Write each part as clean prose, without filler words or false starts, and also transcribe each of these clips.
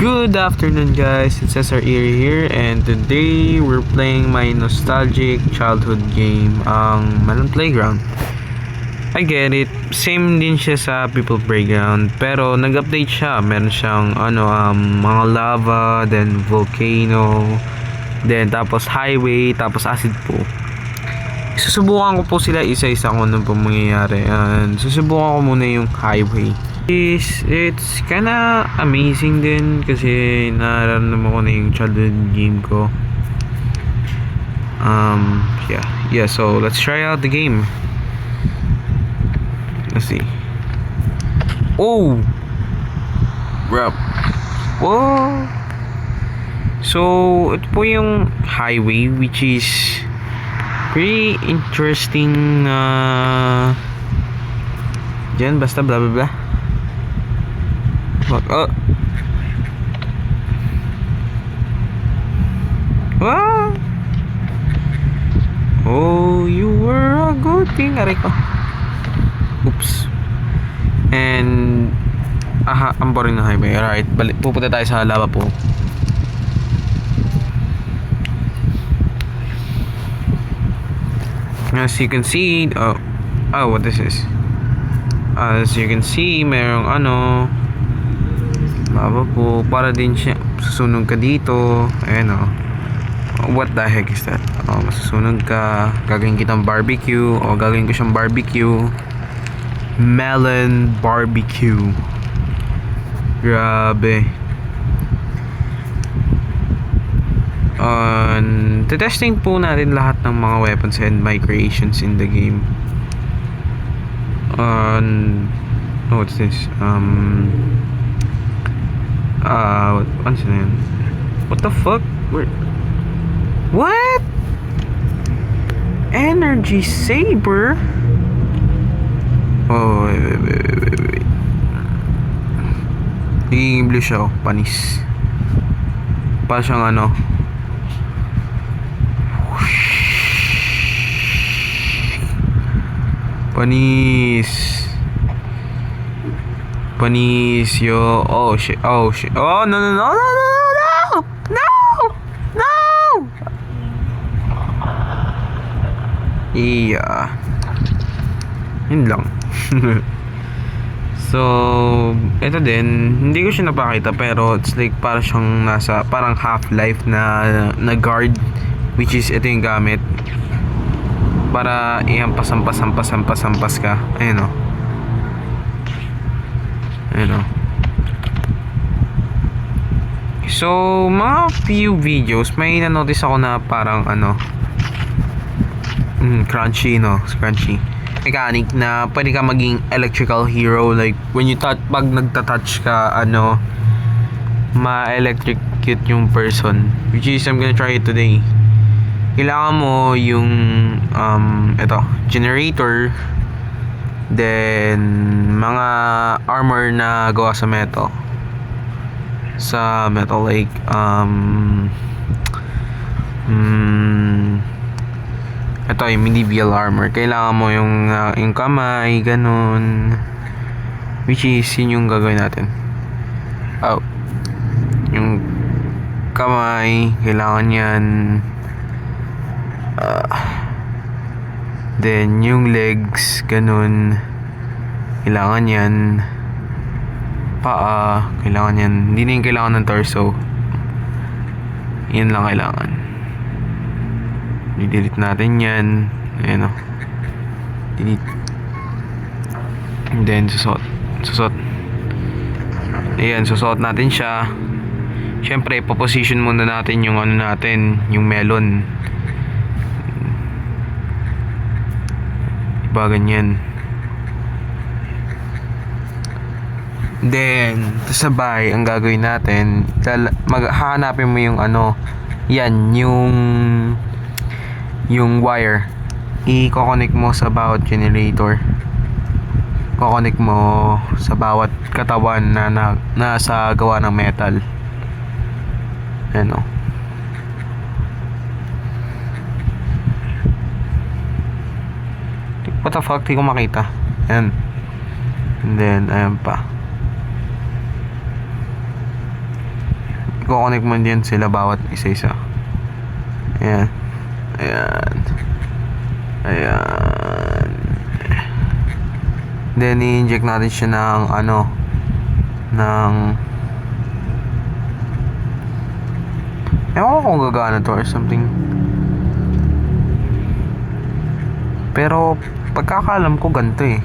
Good afternoon guys, it's Cesar Erie here and today we're playing my nostalgic childhood game, ang Melon Playground. I get it, same din siya sa People Playground pero nag-update siya. Meron siyang mga lava, then volcano, then tapos highway, tapos acid po. Susubukan ko po sila isa-isa kung ano po mangyayari. And susubukan ko muna yung highway. It's kinda amazing din kasi nararamdaman ko na yung childhood game ko. Yeah, so let's try out the game. Let's see. Oh! Rap. Whoa! So, ito po yung highway which is pretty interesting na dyan, basta blah blah blah. Oh. Wow. Oh, you were a good thing. Aray ko. Oops. And ang boring na highway. Alright, pupunta tayo sa lava pool. As you can see, what this is? As you can see, merong lava po, para din siya susunog ka dito. Ayan what the heck is that? Masusunog ka, gagawin kitang barbecue, o gagawin ko siyang barbecue. Melon barbecue. Grabe. Testing po natin lahat ng mga weapons and my creations in the game. What's this? Ano siya na yun? What the fuck? What? Energy saber? Oh, wait. Nagiging blue siya, panis. Para siyang Panis, yo. Oh shit. Oh no. Yeah. Yun lang. So, ito din, hindi ko siya napakita pero it's like parang siyang parang half-life na guard, which is ito yung gamit para ihampas ka. Ayun o. So, mga few videos may na-notice ako na parang crunchy mechanic na pwede ka maging electrical hero, like when you pag nagta-touch ka ma-electrocute yung person, which is I'm gonna try it today. Kailangan mo yung generator, then mga armor na gawa sa metal like ito yung medieval armor. Kailangan mo yung kamay, ganun, which is yun yung gagawin natin. Yung kamay kailangan yan, then yung legs, ganun, kailangan yan. Paa, kailangan yan. Hindi na yung kailangan ng torso. Yan lang kailangan. I-delete natin yan. Ayan delete. And then susot. Ayan, susot natin siya. Siyempre, ipoposition muna natin yung yung melon. Diba ganyan. Then, sabay, ang gagawin natin, hahanapin mo yung yan, yung wire. I-connect mo sa bawat generator. Connect mo sa bawat katawan na nasa gawa ng metal. What the fuck? Di ko makita. Ayan. And then, ayan pa. i-connect mo din sila bawat isa-isa. Ayan. Ayan. Ayan. Then, i-inject natin siya ng ewan ko kung gagana to or something. Pero, pagkakalam ko ganito eh.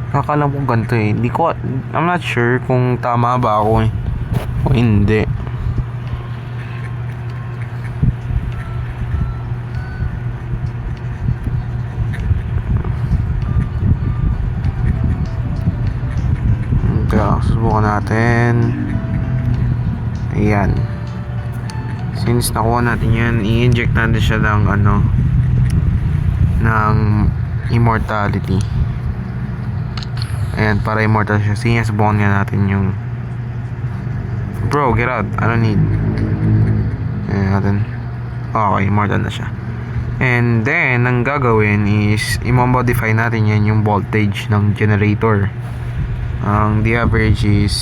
Kakalam ko ganito eh. I'm not sure kung tama ba ako eh. O hindi. Kaya susubukan natin. Ayan. Since nakuha natin yan, i-inject natin siya ng ng immortality. Ayan, para immortal siya. Sige, subukan nga natin yung bro, get out. I don't need. Ayan natin. Okay, immortal na siya. And then, ang gagawin is i-modify natin yan yung voltage ng generator. The average is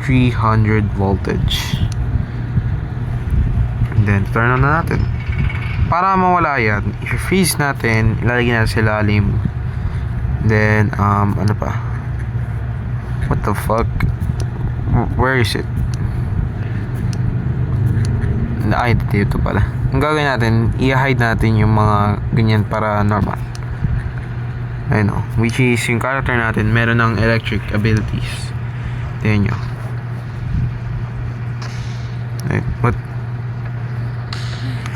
300 voltage. And then, turn on na natin. Para mawala yan, i-freeze natin, ilalagay natin sa ilalim. Then, ano pa? What the fuck? Where is it? Ay, dito pala. Ang gagawin natin, i-hide natin yung mga ganyan para normal. Ayun o. Which is, yung character natin, meron ng electric abilities. Tignan nyo. Ay, what?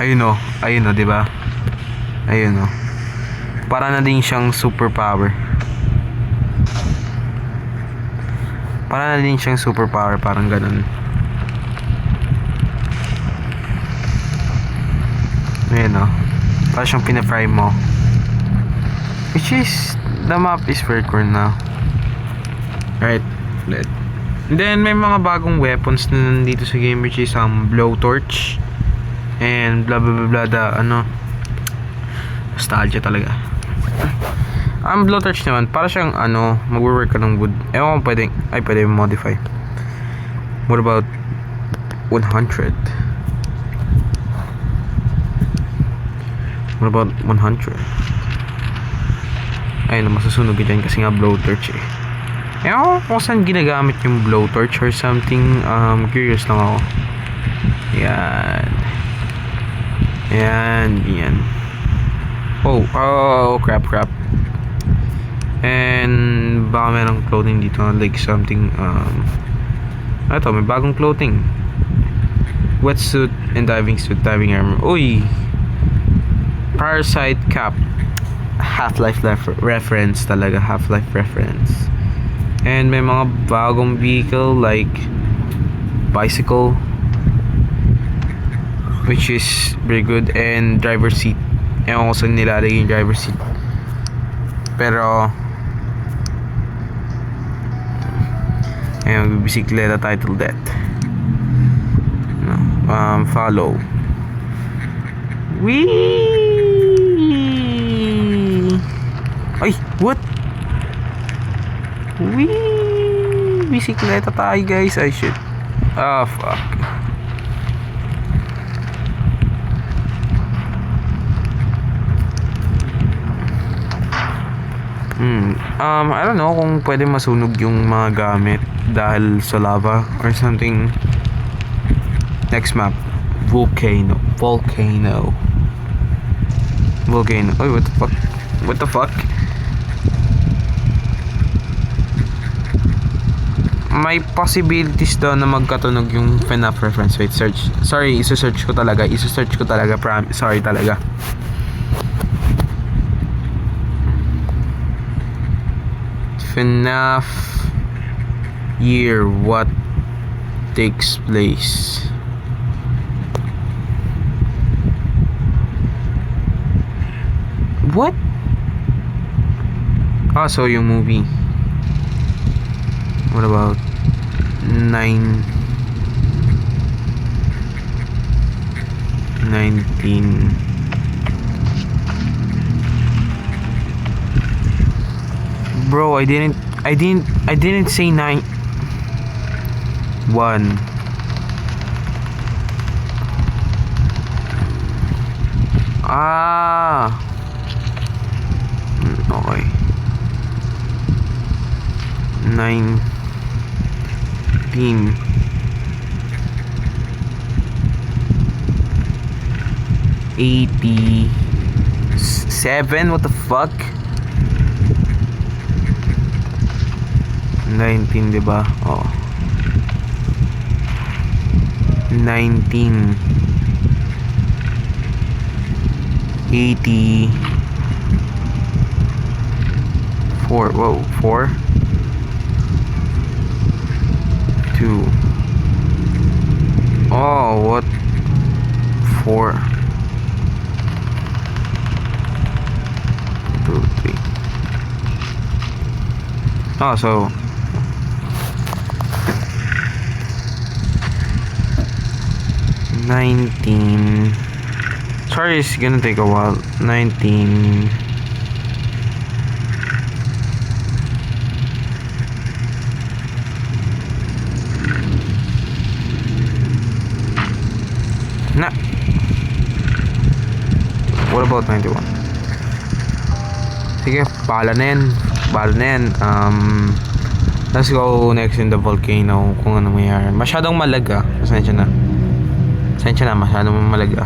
Ayun o. Ayun o, diba? Ayun o. Para na din siyang superpower. Para na din siyang superpower. Parang ganun. Ayan o. Para siyang pinafry mo. Which is, the map is very cool now. Right. And then, may mga bagong weapons na nandito sa game, which is blowtorch. And blah blah blah blah, nostalgia talaga. Ang blowtorch naman, para siyang mag-work ka ng wood. Ewan ko pwede modify. What about 100? What about 100? Ayun, masusunog dyan kasi nga blowtorch eh. Ewan ko kung saan ginagamit yung blowtorch or something. Curious lang ako. Yan. Yan, yan. Oh, crap. And baka merong clothing dito, like something, ito, may bagong clothing. Wetsuit and diving suit, diving armor. Uy! Parasite cap. Half-Life reference talaga, Half-Life reference. And may mga bagong vehicle like bicycle, which is very good, and driver seat. Ewan ko saan nilalagay yung driver seat. Pero ayun, bisikleta title death. Follow. Wee! Ay, what? Wee! Bisikleta tayo, guys. Ay, shit. Ah, fuck. I don't know kung pwede masunog yung mga gamit dahil sa lava or something. Next map, volcano. Oy, what the fuck? May possibilities daw na magkatunog yung FNAF reference. Wait, search. Sorry, isa-search ko talaga. Sorry talaga. FNAF year, what takes place? What? So yung movie. What about 19? Bro, I didn't say 9. 1. Ah. Okay. 19. 87. What the fuck? 19, diba? Oh. 19. 84. Whoa, 4. 2. Oh, what? 4. 2, 3. Oh, so 19. Sorry, it's gonna take a while. 19. Nah. What about 91? Sige, bahala na yan. Let's go next in the volcano. Kung ano mayroon. Masyadong malaga. Pasensya na, masyadong malaga.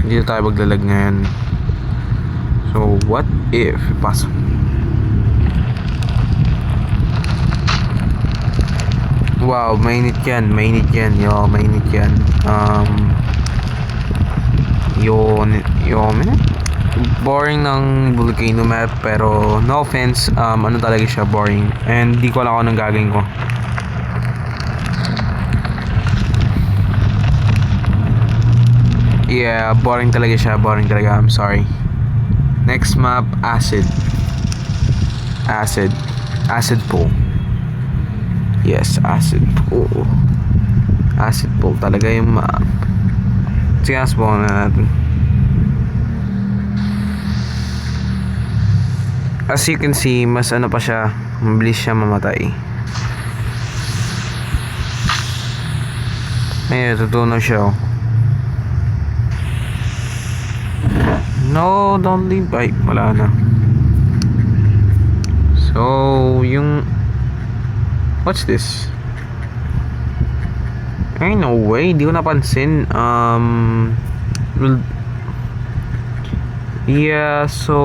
Dito tayo maglalag ngayon. So, what if pasok? Wow, mainit yan. Yo, mainit yan. Boring ng volcano map, pero no offense, ano talaga siya, boring. And di ko alam kung anong gagawin ko. Yeah, boring talaga siya, I'm sorry. Next map, acid pool. Yes, acid pool talaga yung map. Sige, spawn na natin. As you can see, mas ano pa siya, mabilis siya mamatay. Ayun, tutunaw siya. No, don't leave. Ay, wala na. So, yung... What's this? Ay, no way. Di ko napansin. Well, yeah, so...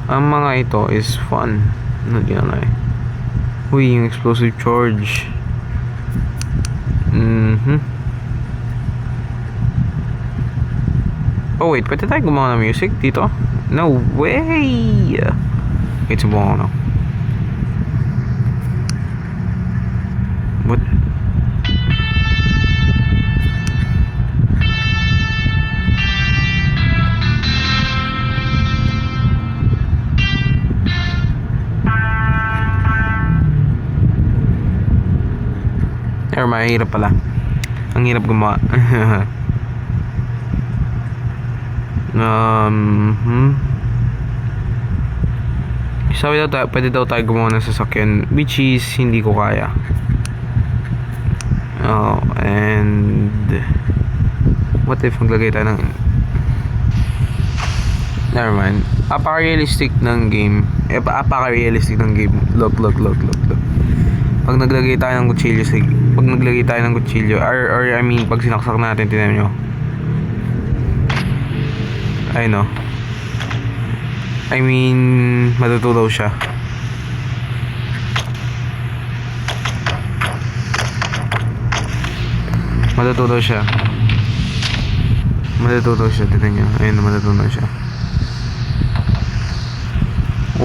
Ang mga ito is fun. Hindi na eh. Uy, yung explosive charge. Oh wait, pwede tayo gumawa ng music dito? No way! Wait, subukan ko na. What? Pero mahirap pala. Ang hirap gumawa. Sabi daw tayo, pwede daw tayo gumawa ng sasakyan, which is hindi ko kaya. Oh, and what if maglagay tayo ng... Never mind. Apaka-realistic ng game. Look. Pag naglagay tayo ng kutsilyo, or I mean, pag sinaksak natin, tingnan nyo. I know. I mean, matutunaw siya. Matutunaw siya, tingnan nyo. Ayun, matutunaw siya.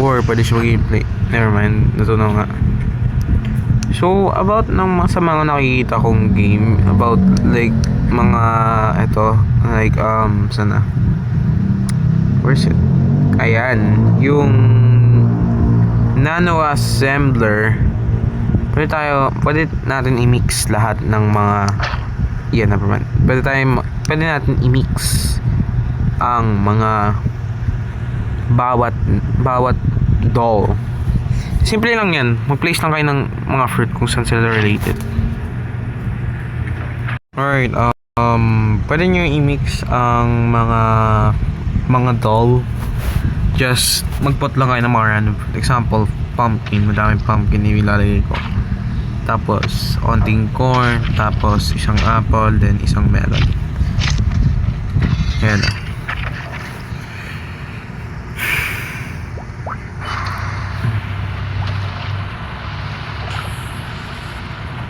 Or, pwede siya mag-play. Never mind, natunaw nga. So, about sa mga nakikita kong game, about like, mga, like, sana? Where's it? Ayan, yung nano assembler. Pwede natin i-mix lahat ng mga, never mind. Pwede natin i-mix ang mga bawat doll. Simple lang yan. Mag-place lang kayo ng mga fruit kung saan sila related. Alright, pwede nyo i-mix ang mga doll. Just mag-put lang kayo ng mga random fruit. Example, pumpkin. Madaming pumpkin yung ilalagay ko. Tapos, onting corn. Tapos, isang apple. Then, isang melon. Ayan.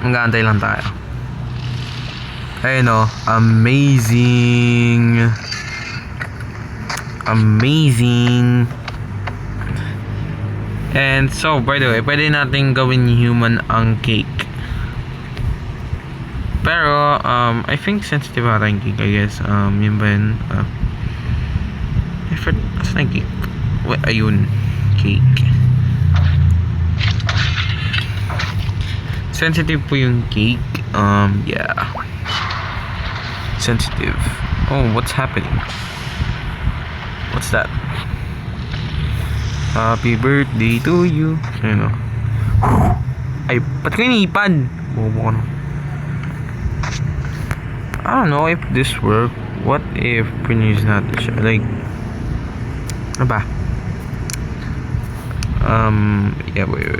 Mag-aantay lang tayo. Ayun o. Amazing. And so, by the way, pwede natin gawin human ang cake. Pero, I think sensitive ata yung cake, I guess. Yun ba yun? Asan yung cake? Wait, ayun. Cake. Sensitive po yung cake. Yeah. Sensitive. Oh, what's happening? What's that? Happy birthday to you. Ayun o. Ay, ba't ko iniipad? Bobo ko na. I don't know if this work. What if pinuse natin siya? Like, ano ba? Yeah, wait.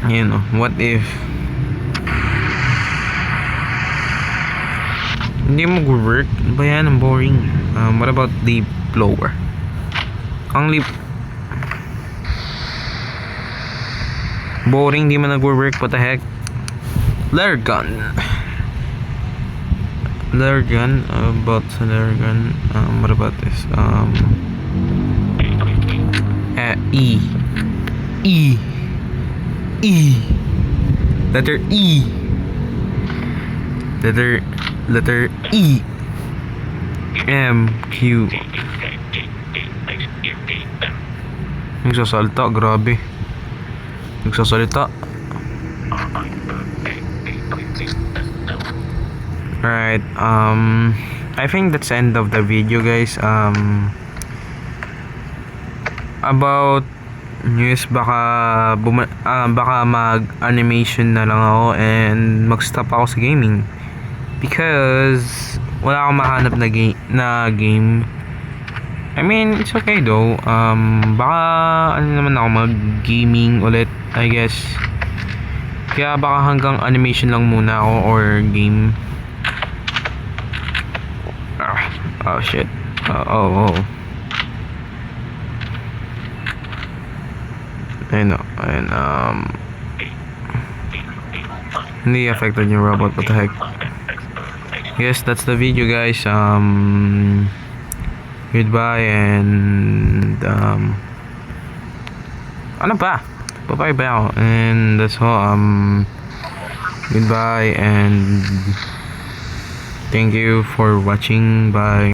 You know, what if hindi mag-work? Ano ba yan? Ang boring. What about the blower? Ang boring, di man nag-work. What the heck? Layer gun. About layer gun. What about this? Letter E. Letter E. M Q. Nagsasalita, grabe. Nagsasalita. Alright, I think that's the end of the video, guys. About news, baka mag-animation na lang ako and mag-stop ako sa gaming because wala akong mahanap na game. I mean, it's okay though. Baka naman ako mag-gaming ulit, I guess. Kaya baka hanggang animation lang muna ako or game. Oh shit. Oh. Ayun. Hindi affected yung robot. What the heck? Yes, that's the video, guys. Goodbye and ano ba? Bye bye ako. And that's all. Goodbye and thank you for watching. Bye.